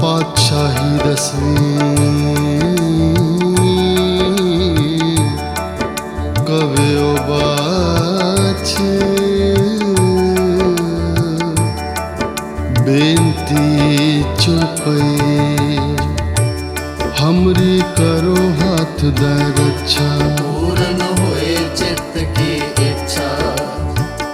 पातशाही 10वीं कवियो बाछे बेनती चुपई हमरी करो हाथ दे रक्षा पूर्ण होए चित्त की इच्छा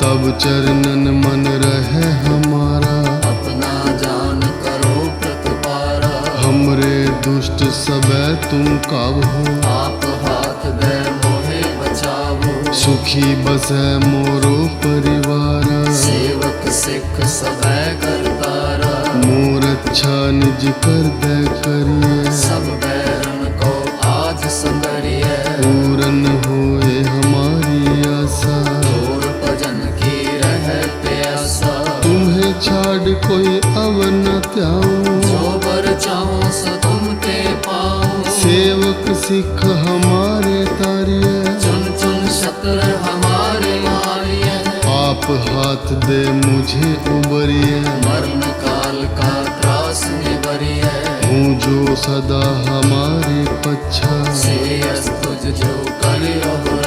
तब चरणन मन रहे हमारा अपना जान करो प्रतिपारा हमरे दुष्ट सबे तुम काबू आप हाथ दे मोहे बचावो सुखी बसे मोरो परिवार सेवक सिख सबै करतारा मोर अच्छा निज कर दे करिए सब बैरन को आज संगरिए पूरन होए हमारी आशा और भजन की रह प्यासा तुम्हें छाड़ कोई अवर न त्याऊं जो बर चाहो सो तुम ते पाओ सेवक सिख हमारे तारिए चुन चुन शत्र हमारे मारिए आप हाथ दे मुझे उबरिए मरण काल का त्रास निबरिए हूँ जो सदा हमारे पच्छा श्रेयस तुझ जो करे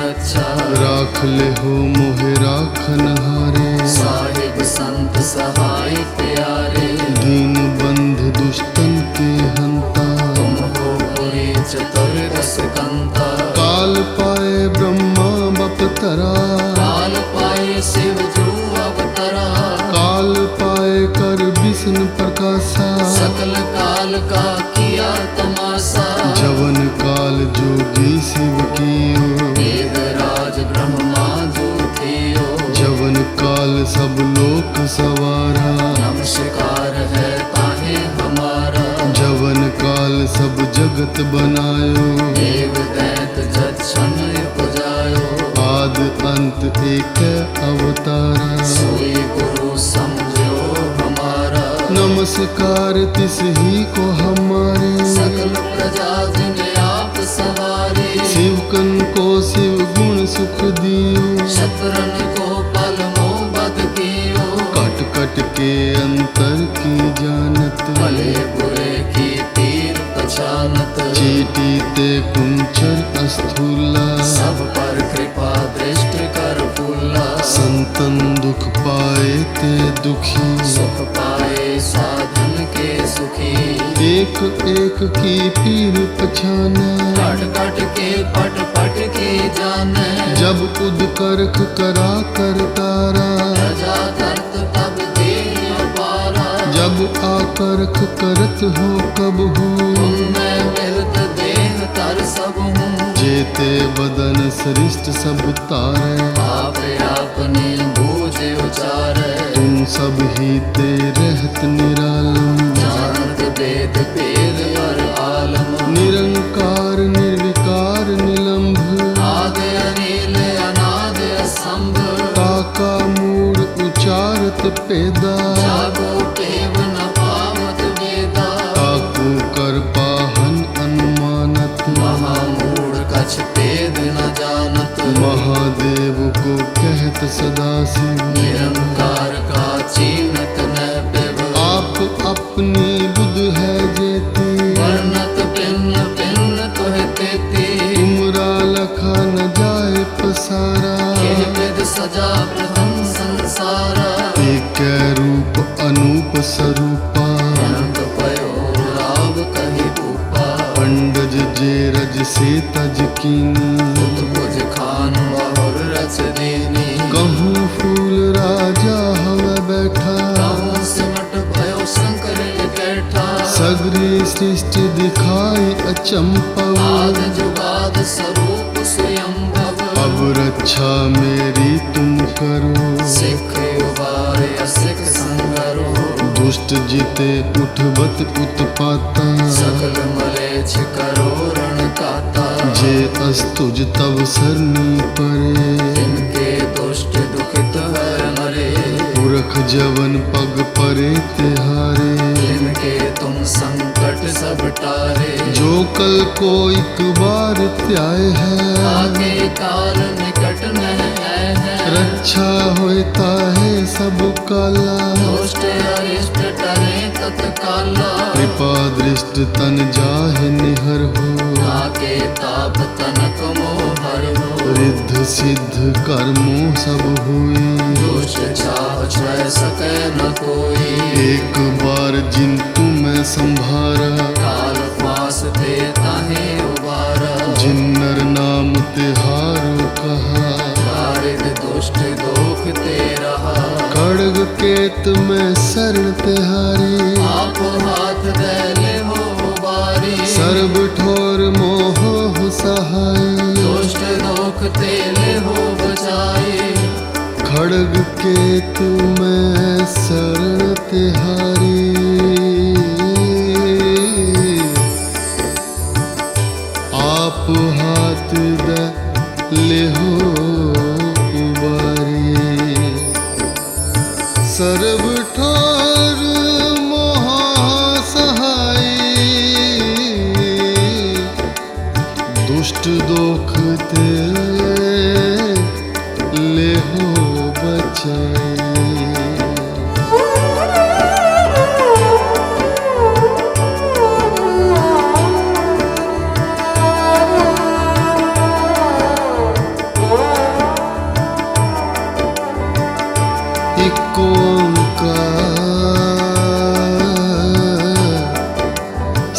रक्षा राख ले हो मोहे राखन हारे साहिब संत सहाय प्यारे दीन बंध दुष्टन के हंता तुम हो पूरी चतुर्दश कंता काल पाए ब्रह्मा बपतरा काल पाए शिव जो अवतरा काल पाए कर विष्णु प्रकाशा सकल काल का किया तमाशा जवन काल जोगी शिव कियो वेदराज ब्रह्मा जो थियो जवन काल सब लोक सवारा नमस्कार है ताहे हमारा जवन काल सब जगत बनायो देव दैत जत क्षण पुजायो आद अंत एक अवतारा सोई गुरु समझो हमारा नमस्कार तिस ही को हमारे सकल प्रजा जिन आप सवारे शिवकन को शिव गुण सुख दियो शत्रन को पल मोह बद कियो कट कट के अंतर की जानत भले बुरे की तीर पछानत चीटी ते कुंचर अस्थूला सब पर कृपा दृष्टि कर फूला संतन दुख पाए ते दुखी सुख पाए साधन के सुखी एक एक की पीर पछाने कट कट के पट पट की जाने जब उद करख करा कर तारा प्रजा दर्द तब दीन पारा जब आकरख करत हो कब हो तुम मैं मिलत देह तर सब हूँ जेते बदन सृष्ट सब तारे आप अपने बूझे उचारे तुम सब ही ते रहत निरालम जानत वेद वेद पर आलम निरंकार निर्विकार निलंभ आदि अनिल अनाद असंभ काका मूड उचारत पेदा जागो पेव न पावत वेदा काकू कर पाहन अनुमानत महामूढ़ कछ भेद न जानत महादेव को कहत सदा शिव निरंकार का चीनत न पिब आप अपनी बुध है जेती वर्णत भिन्न भिन्न तुह तेती तुमरा लखा न जाए पसारा किह विध सजा प्रथम संसारा एक रूप अनूप स्वरूपा अनंत पयो राव कहि भूपा पंडज जे रज से तज कीनी भुज खान बहुर रच देनी कहूँ फूल राजा हवा बैठा कहूँ सिमट भयो शंकर बैठा सगरी सृष्टि दिखाई अचंपव आद जुगाद स्वरूप स्वयं भव अब रक्षा मेरी तुम करो सिख उबारे असिख संगरो दुष्ट जीते उठबत उत्पाता सकल मलेच्छ करो रण काता जे अस्तुज तब सरनी परे जिनके दुष्ट दुखित हर मरे पुरख जवन पग परे तिहारे जिनके तुम संकट सब टारे जो कल को एक बार त्याय है आगे काल निकट न है रक्षा होता है सब काला दुष्ट अरिष्ट टरे तत्काला कृपा दृष्ट तन जाहे निहर हो ताके ताप तनक मोहर हो रिद्ध सिद्ध कर्मों सब हुई दुष्ट छाव छय सकै न कोई एक बार जिन तुम्हें संभारा काल पास ते ताहे उबारा जिन नर नाम तिहारो कहा दारिद दुष्ट दोख ते रहा खड़ग केत में शरण तिहारी आप हाथ दे ले हो बारी सर्व ठोर मोह सहाय दुष्ट दोख ते ले हो बचाई खड़ग केत में शरण तिहारी आप हाथ दे ले हो उबारी सर्व ठोर मोह सहाय दुष्ट दोख ते ले हो बचाई एक ओंकार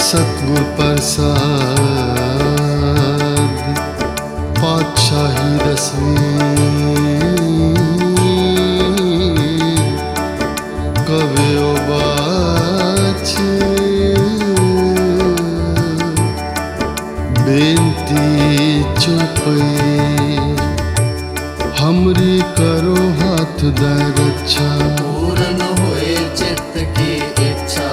सतगुर प्रसाद पातशाही दसवीं कवियो बाछ बेनती चुपई हमरी करो हाथ दे रक्षा पूर्ण हुए चित्त की इच्छा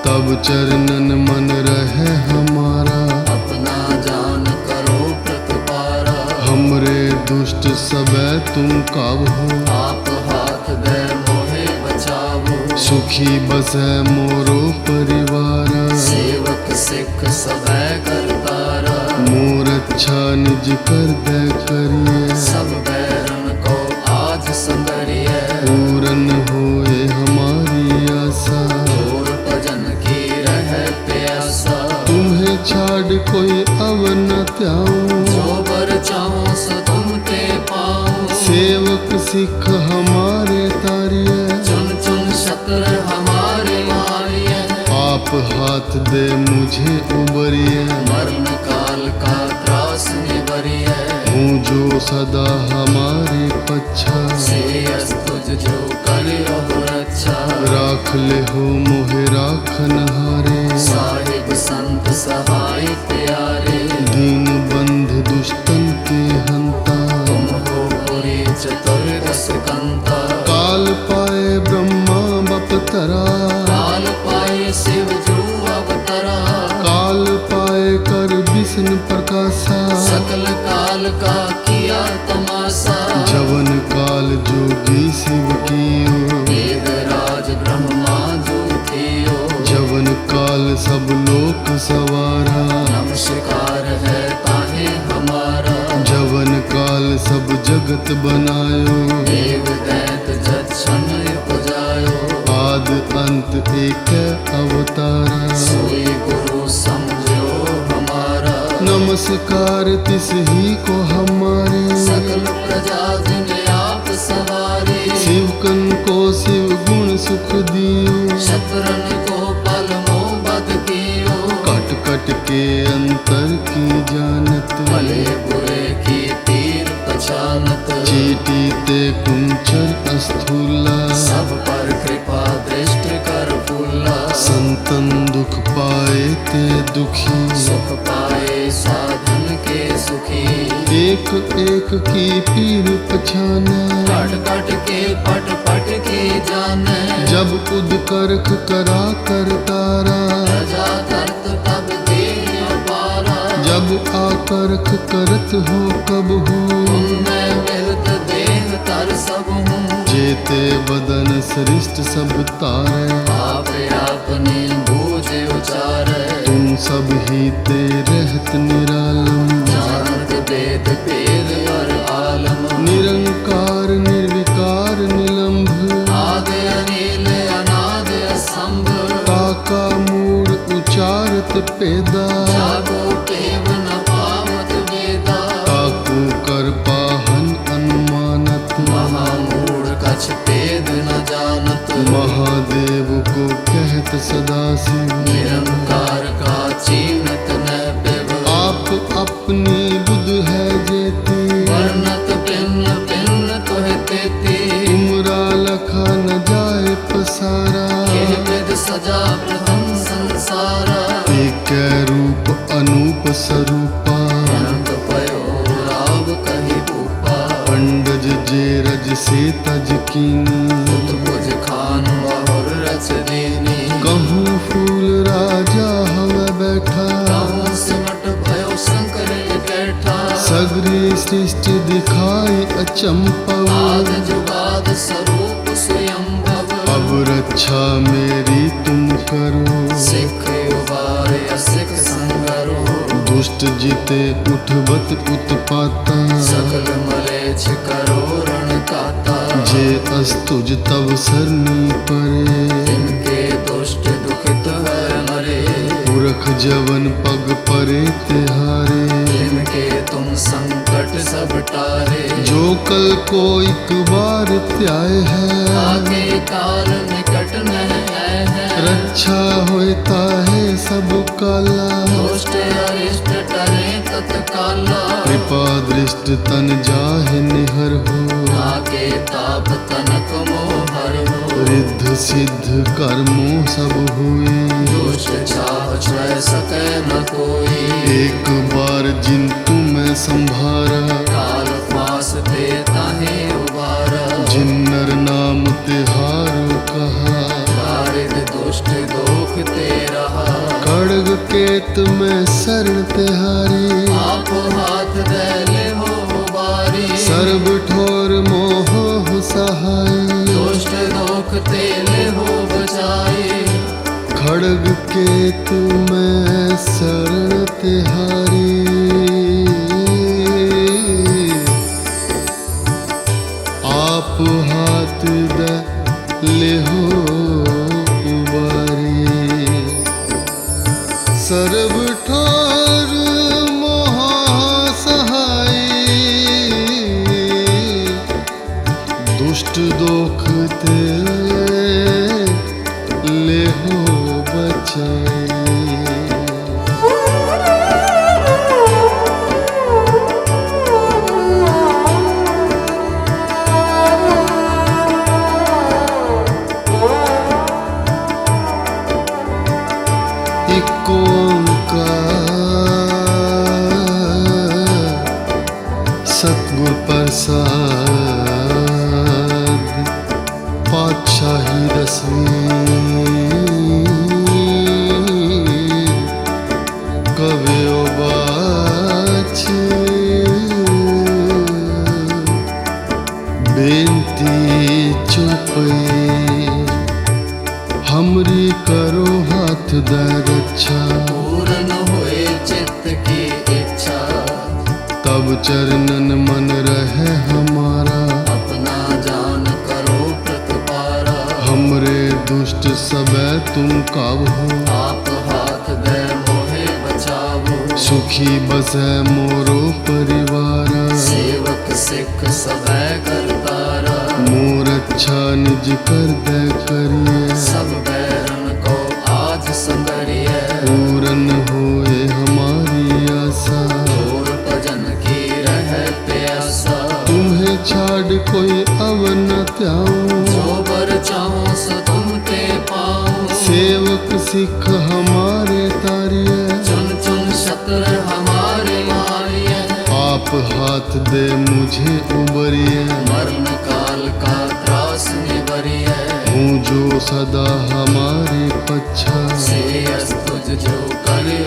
तब चरणन मन रहे हमारा अपना जान करो प्रतिपारा हमरे दुष्ट सबे तुम काब हो आप हाथ दे मोहे बचावो सुखी बसे मोरो परिवार सेवक सिख सबै करतारा मोर अच्छा निज कर दे करिए सब बैरन को आज संगरिए पूरन होए हमारी आशा और भजन की रह प्यासा तुम्हें छाड़ कोई अव न त्याऊं जो बर चाहो सो तुम ते पाओ सेवक सिख हमारे तारिए चुन चुन शत्र हमारे मारिए आप हाथ दे मुझे उबरिए मरण काल का त्रास निबरिए हूँ जो सदा हमारे पच्छा से तुझ जो करे रक्षा राख ले हो मोहे राखन हारे साहिब संत सहाय प्यारे दीन बंध दुष्टन के हंता तुम हो पूरी चतुर्दश कंता काल पाए ब्रह्मा बपतरा काल पाए शिव जो अवतरा काल पाए कर विष्णु प्रकाशा सकल काल का किया तमाशा जवन काल जोगी शिव कियो वेद राज ब्रह्मा जो थियो जवन काल सब लोक सवारा नमस्कार है ताहे हमारा जवन काल सब जगत बनायो देव दैत जक्षण पुजायो आद अंत एक अवतारा सोई गुरु समझो हमारा नमस्कार तिस ही को हमारे सकल प्रजा जिन आप सवारे शिवकन को शिव गुण सुख दियो शत्रन को पल मोह बद कियो कट कट के अंतर की जानत भले बुरे की तीर पछानत चीटी ते कुंचर स्थूला सब पर कृपा दृष्टि कर फूला संतन दुख पाए ते दुखी सुख पाए साधन के सुखी एक एक की पीर पछाने कट कट के पट पट के जाने जब उद करख करा कर तारा प्रजा दर्द तब दे पारा जब आकरख करत हो कब हो मैं मिलत देह तर सब हूँ जेते बदन सृष्ट सब तारे आप आपने बूझे उचारे तुम सब ही ते रहत निरालम जानत वेद भेद और आलम निरंकार निर्विकार निलंभ जागत पेदा जागो पेव न पावत वेदा ताकू कर पाहन अनुमानत महामूढ़ कछ पेद न जानत महादेव को कहत सदा शिव निरंकार का चीनत न पेव आप अपनी बुध है जेती वर्णत भिन्न भिन्न तोह तेती तुमरा लखा न जाए पसारा किह विध सजा प्रथम संसारा एक रूप अनूप स्वरूपा अनंत पयो राव कहि भूपा अंडज जे रज से तज कीनी पुत भुज खान बहुर रच देनी कहूँ फूल राजा हवा बैठा कहूँ सिमट भयो शंकर बैठा सगरी सृष्टि दिखाई अचंपव आद जुगाद स्वरूप स्वयंभव अब रक्षा मेरी तुम करो सिख उबारे असिख संगरो दुष्ट जीते उठबत उत्पाता सकल मलेच्छ करो रण काता जे अस्तुज तब सरनी परे तिनके दुष्ट दुखित है मरे पुरख जवन पग परे तिहारे तिनके तुम संकट सब टारे जो कल को एक बार त्याय है आगे काल निकट न है रक्षा होता है सब काला दुष्ट अरिष्ट टरे तत्काला कृपा दृष्ट तन जाहे निहर हो आगे ताप तनक मोहर हो रिद्ध सिद्ध कर्मों सब हुए दुष्ट छाह छय सकै न कोई एक बार जिन तुम्हें संभारा काल पास ते ताहे उबारा जिन नर नाम तिहारो कहा दारिद दुष्ट दोख ते रहा खड़ग केत में शरण तिहारी आप हाथ दे ले हो बारी सर्व ठोर मोह सहाय दुष्ट दोख ते ले हो बचाई खड़ग केत में शरण तिहारी आप हाथ दे ले हो उबारी सर्व ठोर मोह सहाय दुष्ट दोख ते ले हो बचाई एक ओंकार सतगुर प्रसाद पातशाही दसवीं कवियो बाछ बेनती चुपे हमरी करो हाथ दे रक्षा पूर्ण होए चित्त की इच्छा तब चरणन मन रहे हमारा अपना जान करो प्रतिपारा हमरे दुष्ट सबे तुम काबू आप हाथ दे मोहे बचावो सुखी बसे मोरो परिवार सेवक सिख सबै करतारा मोर अच्छा निज कर दे करिए सब बैरन को आज संगरिए पूरन होए हमारी आशा और भजन की रह प्यासा तुम्हें छाड़ कोई अव न त्याऊं जो बर चाहो सो तुम ते पाओ सेवक सिख हमारे तारिए चुन चुन शत्र हमारे मारिए आप हाथ दे मुझे उबरिए मरण काल का त्रास निबरिए हूँ जो सदा हमारे पच्छा से अस्तुज जो करे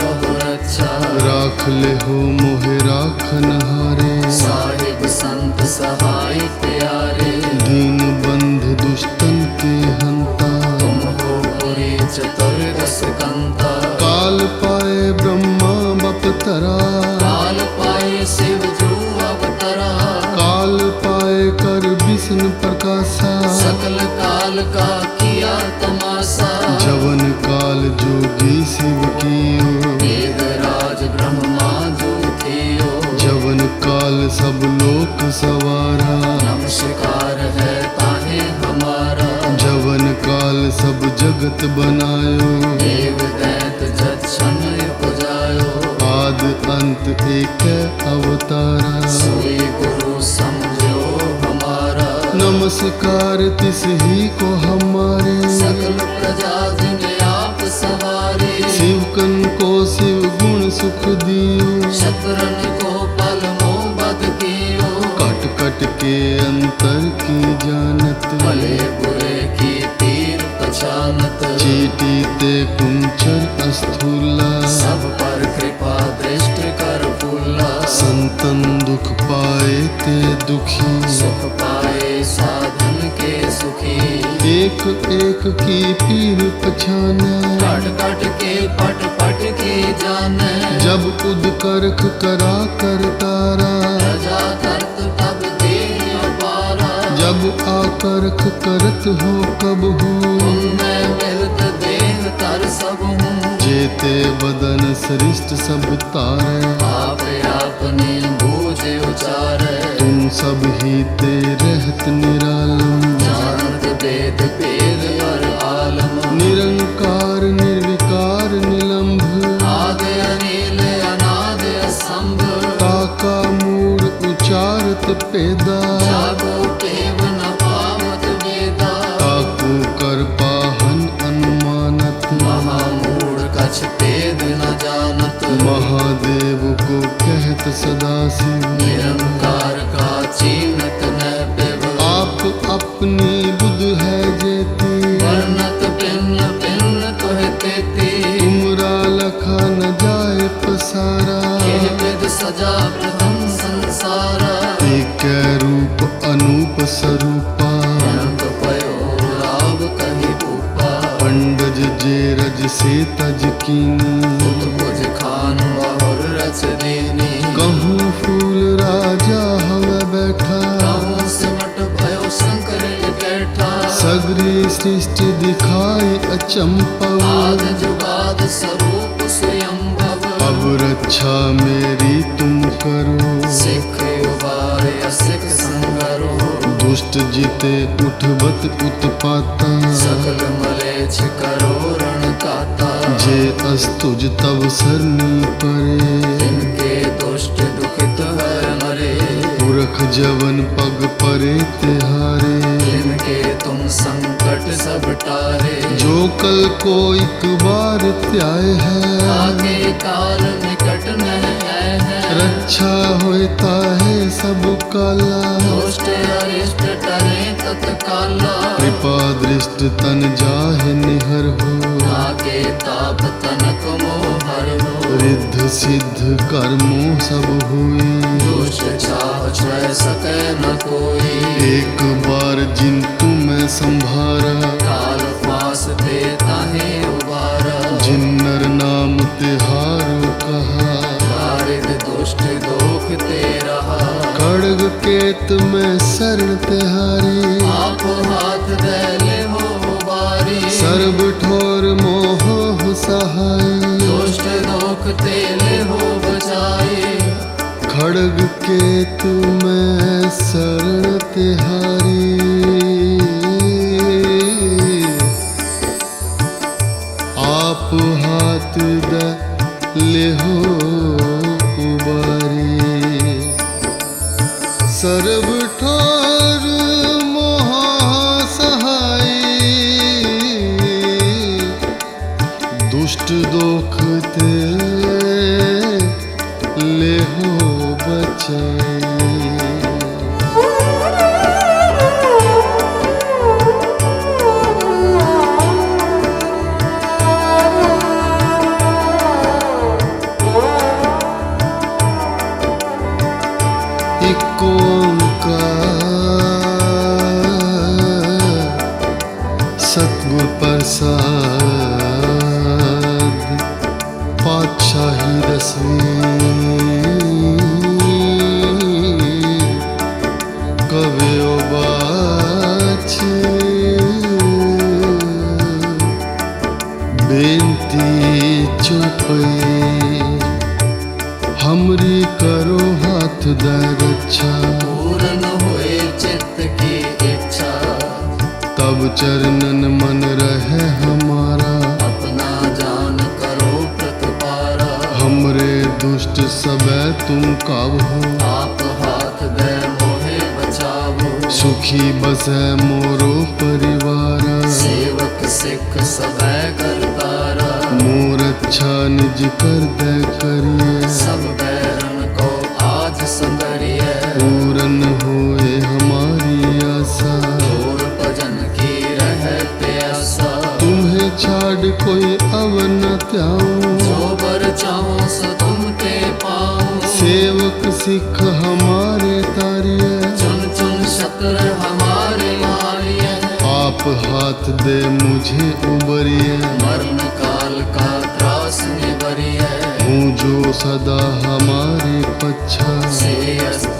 रक्षा राख ले हो मोहे राखन हारे साहिब संत सहाय प्यारे दीन बंध दुष्टन के हंता तुम हो पूरी चतुर्दश कंता काल पाए ब्रह्मा बपतरा काल पाए शिव जो अवतरा काल पाए कर विष्णु प्रकाशा सकल काल का की किया तमाशा। जवन काल जोगी शिव कियो, वेदराज ब्रह्मा जो थियो। जवन काल सब लोक सवारा, नमस्कार है ताहे हमारा। जवन काल सब जगत बनायो, देव दैत जक्षण पुजायो। आद अंत एक अवतारा, सोई गुरु समझो हमारा। नमस्कार तिस ही को हमारे, सकल प्रजा जिन आप सवारे। शिवकन को शिव गुण सुख दियो, शतरन को पल मोहब्बत कियो। कट कट के अंतर की जानत, भले बुरे की तीर पछानत। चीटी ते कुंचर स्थूला, सब पर कृपा दृष्टि कर फूला। संतन दुख पाए ते दुखी, सुख पाए साधन के सुखी। एक एक की पीर पछाने, कट कट के पट पट की जाने। जब उद करख करा कर तारा, प्रजा करत तब देह पारा। जब आकर्ख करत हो कब हो, तुमने मिलत देह तर सब हूँ। जेते बदन सृष्ट सब तारे, आप आपने बूझे उचारे। तुम सब ही ते रहत निरालम, जानत वेद वेद पर आलम। निरंकार निर्विकार निलंभ, आदि अनिल अनाद असंभ। ताका मूड उचारत पेदा, जागो पेव न पावत वेदा। ताकू कर पाहन अनुमानत, महामूढ़ कछ भेद न जानत। महादेव को कहत सदा शिव, निरंकार का चीनत न पिब। आप अपनी बुध है जेती, वर्णत भिन्न भिन्न तुह तेती। तुमरा लखा न जाए पसारा, किह विध सजा प्रथम संसारा। एक रूप अनूप स्वरूपा, अनंत पयो लाभ कहि भूपा। पंडज जे रज से तज कीनी, बुध बुझ खान बहुर रच देनी। कहूँ फूल राजा हवे बैठा, कहूँ सिमट भयो शंकर बैठा। सगरी सृष्टि दिखाई अचंपव, आद जुगाद स्वरूप स्वयंभव। अब रक्षा मेरी तुम करो, सिख उबारे असिख संगरो। दुष्ट जीते उठबत उत्पाता, सकल मलेच्छ करो रण काता। जे अस्तुज तब सरनी परे, जिनके दुष्ट दुखित है मरे। पुरख जवन पग परे तिहारे, जिनके तुम संकट सब टारे। जो कल को एक बार त्याय है, आगे काल निकट न है। रक्षा होता है सब काला, दुष्ट अरिष्ट टरे तत्काला। कृपा दृष्ट तन जाहे निहर हो, आगे ताप तनक मोहर हो। रिद्ध सिद्ध कर्मों सब हुई, दुष्ट चाह छय सकै न कोई। एक बार जिन तुम्हें संभारा, काल पास दे ताहे उबारा। जिन नर नाम तिहारो कहा, दारिद दुष्ट दोख ते रहा। खड्ग केत में शरण तिहारी, आप हाथ दे ले हो बारी। सर्व ठोर मोह सहाय, दुष्ट दोख ते ले हो बचाई। खड्ग केत में शरण तिहारी, आप हाथ द लेहो उबारी। सर्व ठोर मोह सहाय, दुष्ट दोख ते लेहो बचाई। एक ओंकार सतगुर प्रसाद, पातशाही दसवीं कवियो बाछ चौपे हमरी करो हाथ दे रक्षा पूर्ण हुए चित्त की इच्छा तब चरणन मन रहे हमारा अपना जान करो प्रतिपारा हमरे दुष्ट सबे तुम काबू आप हाथ दे मोहे बचावो सुखी बसे मोरो परिवार सेवक सिख सबे करतारा मोर अच्छा निज कर दे करिए सब बैरन को आज संगरिए पूरन होए हमारी आशा और भजन की रह प्यासा तुम्हें छाड़ कोई अव न त्याऊं जो बर चाहो सो तुम ते पाऊं सेवक सिख हमारे तारिए चुन चुन शत्र हमारे मारिए आप हाथ दे मुझे उबरिए मरण काल का त्रास निबरिए हूँ जो सदा हमारे पच्छा से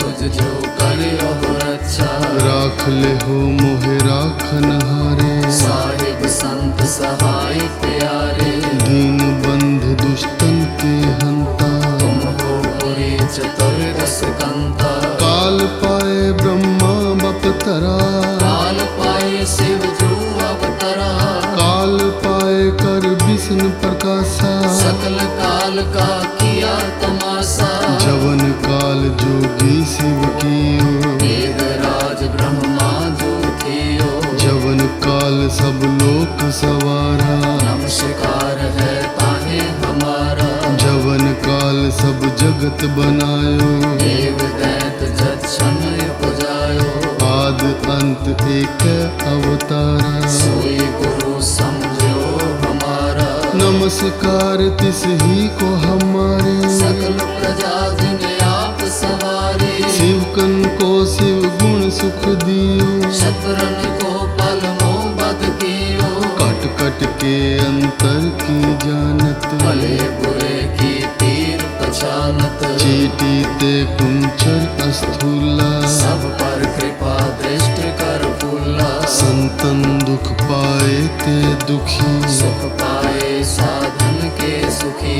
तुझ जो करे हो रक्षा राख ले हो मोहे राखन हारे साहिब संत सहाय प्यारे दीन बंध दुष्टन के हंता तुम हो पूरी चतुर्दश कंता काल पाए ब्रह्मा बपतरा काल पाए शिव जो अवतरा काल पाए कर विष्णु प्रकाशा सकल काल का किया तमाशा जवन काल जोगी शिव कियो वेद राज ब्रह्मा जो थियो जवन काल सब लोक सवारा नमस्कार है ताहे हमारा जवन काल सब जगत बनायो देव दैत जक्षण पुजायो आद अंत एक अवतारा सोई गुरु समझो हमारा नमस्कार तिस ही को हमारे सकल प्रजा जिन आप सवारे शिवकन को शिव गुण सुख दियो शत्रन को पल मोह बद कियो कट कट के अंतर की जानत भले बुरे की तीर पछानत चीटी ते कुंचर अस्थूला सब पर कृपा दृष्टि कर फूला संतन दुख पाए ते दुखी सुख पाए साधन के सुखी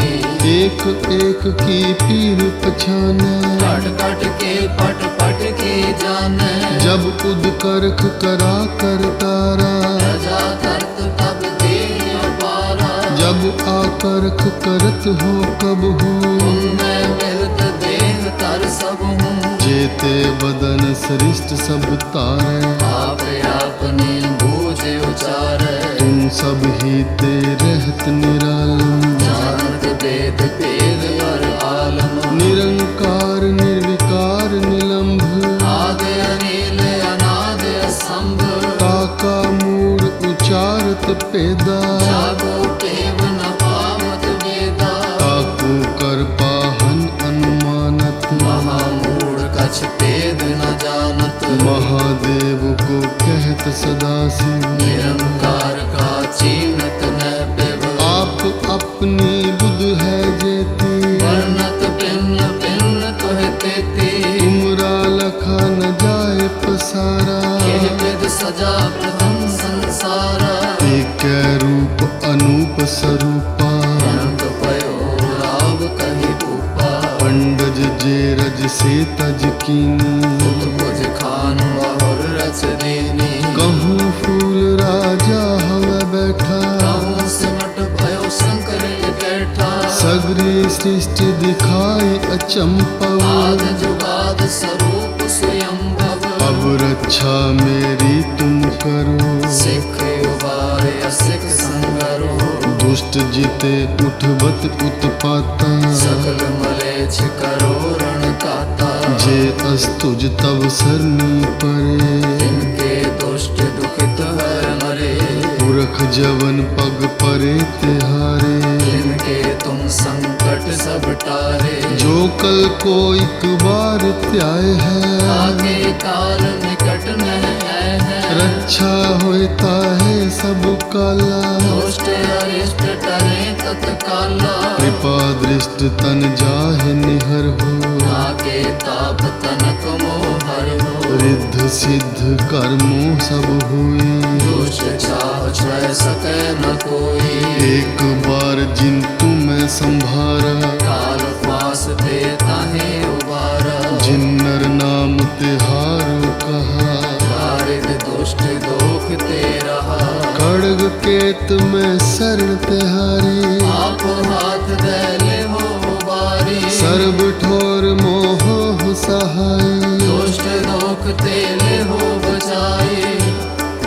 एक एक की पीर पछाने कट कट के पट पट की जाने जब उद करख करा कर तारा प्रजा करत तब दीन पारा जब आकरख करत हो कब हो मैं मिलत देह तर सब हूँ जेते बदन सृष्ट सब तारे आप अपने बूझे उचारे तुम सब ही ते रहत निरालम जानत वेद वेद पर आलम निरंकार निर्विकार निलंभ आदि अनिल अनाद असंभ काका मूड उचारत पेदा जागो पेव न पावत वेदा काकू कर पाहन अनुमानत महामूढ़ कछ भेद न जानत महादेव को कहत सदा शिव निरंकार का चीनत न पिब आप अपनी बुध है जेती वर्णत भिन्न भिन्न तुह तेती तुमरा लखा न जाए पसारा किह विध सजा प्रथम संसारा एक रूप अनूप स्वरूपा अनंत पयो राव कहि भूपा पंडज जे रज से तज कीनी कुछ खान बहुर रच देनी कहूँ फूल राजा हवा बैठा कहूँ सिमट भयो शंकर बैठा सगरी सृष्टि दिखाई अचंपव आद जुगाद स्वरूप स्वयं अब रक्षा मेरी तुम करो सिख उबारे सिख संगरो दुष्ट जीते उठबत उत्पाता सकल मलेच्छ करो रण काता जे अस्तुज तब सरनी परे इनके दुष्ट दुखित है मरे पुरख जवन पग परे तिहारे इनके तुम संकट सब टारे जो कल को एक बार त्याय है आगे काल निकट न है रक्षा होता है सब काला दुष्ट अरिष्ट टरे तत्काला कृपा दृष्ट तन जाहे निहर हो आगे ताप तनक मोहर हो रिद्ध सिद्ध कर्मों सब हुई दुष्ट चाह छह सके न कोई एक बार जिन तुम संभारा। काल पास ते ताहे उबारा। जिन नर नाम तिहारो कहा, दारिद दुष्ट दोख ते रहा। खड़ग केत में शरण तिहारी। आप हाथ दे ले हो उबारी। सर्ब ठोर मोह सहाय, दुष्ट दोख ते ले हो बचाई।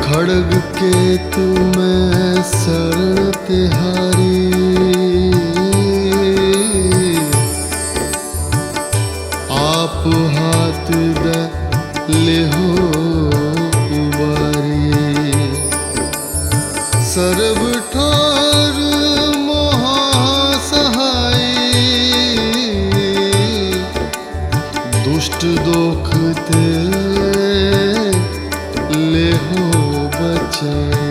खड़ग केत में शरण तिहारी। आप हाथ दे ले हो उबारी। सर्व ठोर मोह सहाय, दुष्ट दोख ते ले हो बचाई।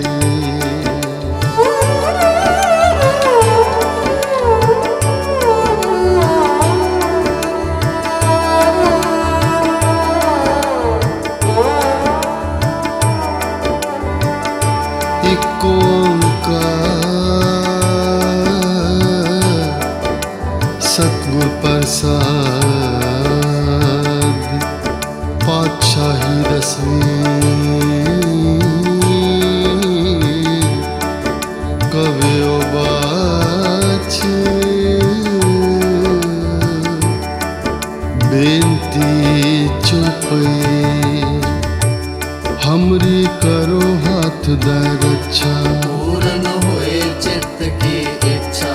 एक ओंकार सतगुर प्रसाद, पातशाही दसवीं कवियो बाछ। बेनती चुपे हमरी करो हाथ दे रक्षा। पूर्ण हुए चित्त की इच्छा।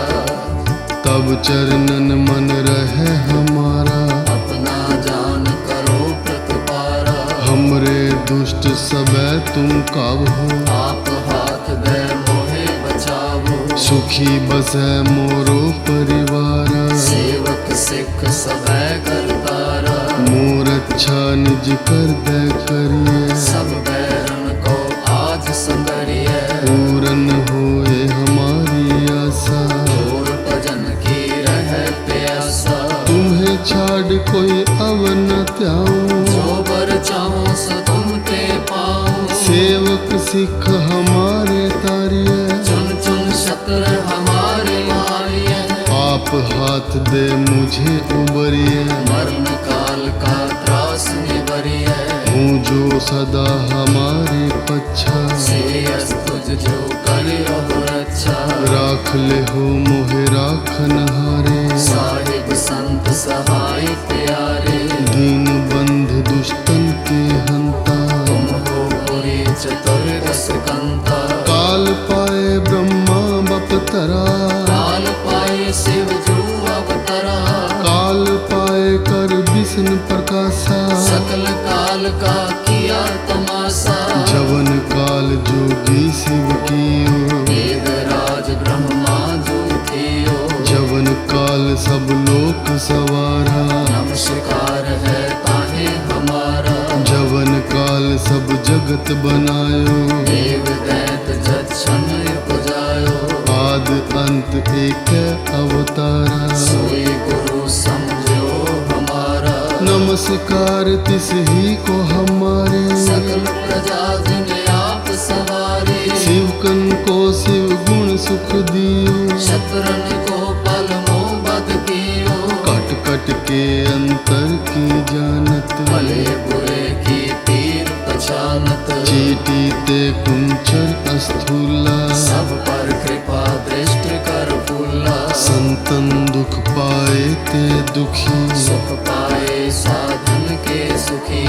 तब चरणन मन रहे हमारा। अपना जान करो प्रतिपारा। हमरे दुष्ट सबे तुम काबू। आप हाथ दे मोहे बचावो। सुखी बसे मोरो परिवार। सेवक सिख सबै करतारा। मोर अच्छा निज कर दे करिए। सब बैरन को आज संगरिए। पूरन होए हमारी आशा। और भजन की रह प्यासा। तुम्हें छाड़ कोई अवन त्याऊं। जो बर चाहो सो तुम ते पाऊं। सेवक सिख हमारे तारिए। चुन चुन शत्र हमारे मारिए। आप हाथ दे मुझे उबरिए। मरण काल का त्रास निबरिए। हूँ जो सदा हमारे पच्छा। श्रेयस तुझ जो करे हो रक्षा। राख ले हो मोहे राखन हारे। साहिब संत सहाय प्यारे। दीन बंध दुष्टन के हंता। तुम हो पुरी चतुर्दश कंता। काल पाए ब्रह्मा बपतरा। काल पाए शिव जो अवतरा। काल पाए कर विष्णु प्रकाशा। सकल काल का किया तमाशा। जवन काल जोगी शिव कियो। वेद राज ब्रह्मा जो थियो। जवन काल सब लोक सवारा। नमस्कार है ताहे हमारा। जवन काल सब जगत बनायो। देव दैत जत क्षण पुजायो। आद अंत एक अवतारा। सोई गुरु समझो हमारा। नमस्कार तिस ही को हमारे। सकल प्रजा जिन आप सवारे। शिवकन को शिव गुण सुख दियो। शत्रन को पल मोह बद कियो। कट कट के अंतर की जानत। भले बुरे की तीर पछानत। चीटी ते कुंचर अस्थूला। सब पर कृपा दृष्टि कर फूला। संतन दुख पाए ते दुखी। सुख पाए साधन के सुखी।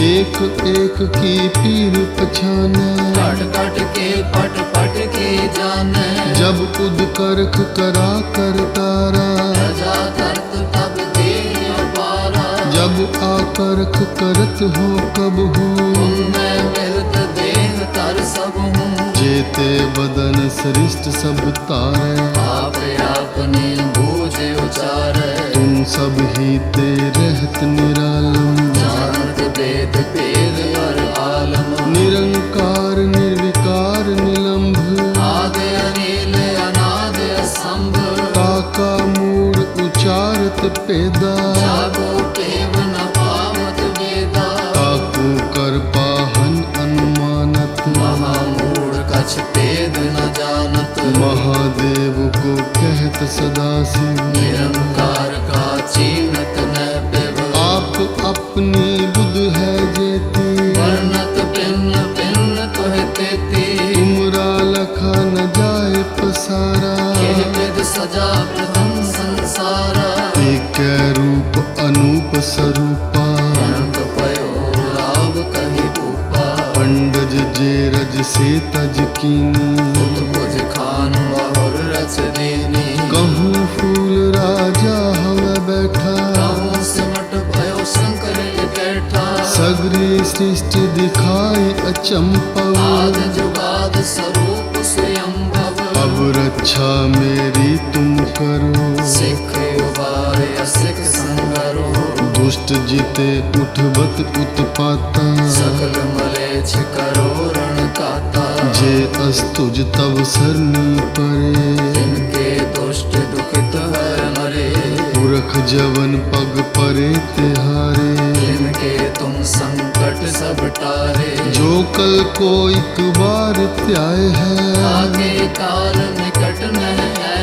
एक एक की पीर पछाने। कट कट के पट पट के जाने। जब उद करख करा कर तारा। प्रजा करत तब दे अपारा। जब आकरख करत हो कब हो। तुमने मिलत देह तर सब हूँ। जेते बदन सृष्ट सब तारे। आप आपने बूझे उचारे। तुम सब ही ते रहत निरालम। जानत वेद वेद और आलम। निरंकार निर्विकार निलंभ। आदि अनिल अनाद असंभ। काका मूड उचारत पेदा। जागो पेव न पावत वेदा। काकू कर पाहन अनुमानत। महामूढ़ कछ भेद न जानत। महादेव को कहत सदा शिव। निरंकार का चीनत न पिब, आप अपनी बुध है जेती, वर्णत भिन्न भिन्न तुह तेती। तुमरा लखा न जाए पसारा, किह विध सजा प्रथम संसारा। एक रूप अनूप स्वरूपा, अनंत पयो लाभ कहि भूपा। पंडज जे रज से तज कीनी, बुध बुझ खान बहुर रच देनी। कहूँ फूल राजा हवे बैठा, कहूँ सिमट भयो शंकर बैठा। सगरी सृष्टि दिखाई अचंपव, आद जुगाद स्वरूप स्वयंभव। अब रक्षा मेरी तुम करो, सिख उबारे असिख संगरो। दुष्ट जीते उठबत उत्पाता, सकल मलेच्छ करो रण काता। जे अस्तुज तब सरनी परे, जिनके दुष्ट दुखित हर मरे। पुरख जवन पग परे तिहारे, जिनके तुम संकट सब टारे। जो कल को एक बार त्याय है, आगे काल निकट न है।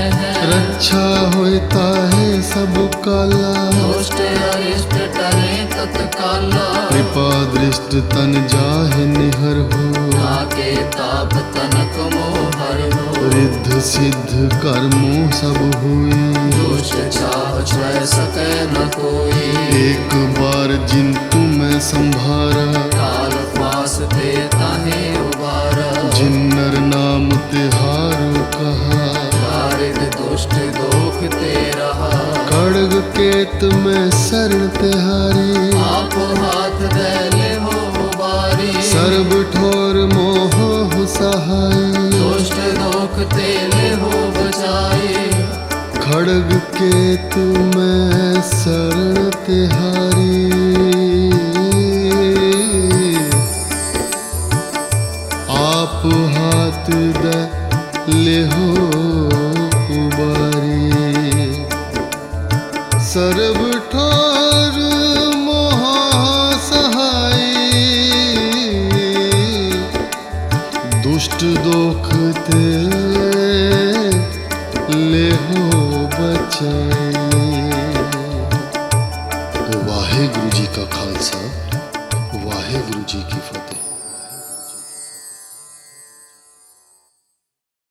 रक्षा होता है सब काला, दुष्ट अरिष्ट टरे तत्काला। कृपा दृष्ट तन जाहे निहर हो, आगे ताप तनक मोहर हो। रिद्ध सिद्ध कर्मों सब हुई, दुष्ट चाह छय सकै न कोई। एक बार जिन तुम्हें संभारा, काल पास ते ताहे उबारा। जिन नर नाम तिहारो कहा, दारिद दुष्ट दोख ते रहा। खड्ग केत में शरण तिहारी, आप हाथ दे ले हो उबारी। सर्व ठोर मोह सहाय, दुष्ट दोख ते ले हो बचाई। खड्ग केत में शरण तिहारी, आप हाथ दे ले हो उबारी। सर्व ठोर मोह सहाय, दुष्ट दोख ते ले हो बचाई। वाहे गुरु जी का खालसा, वाहे गुरु जी की फतेह।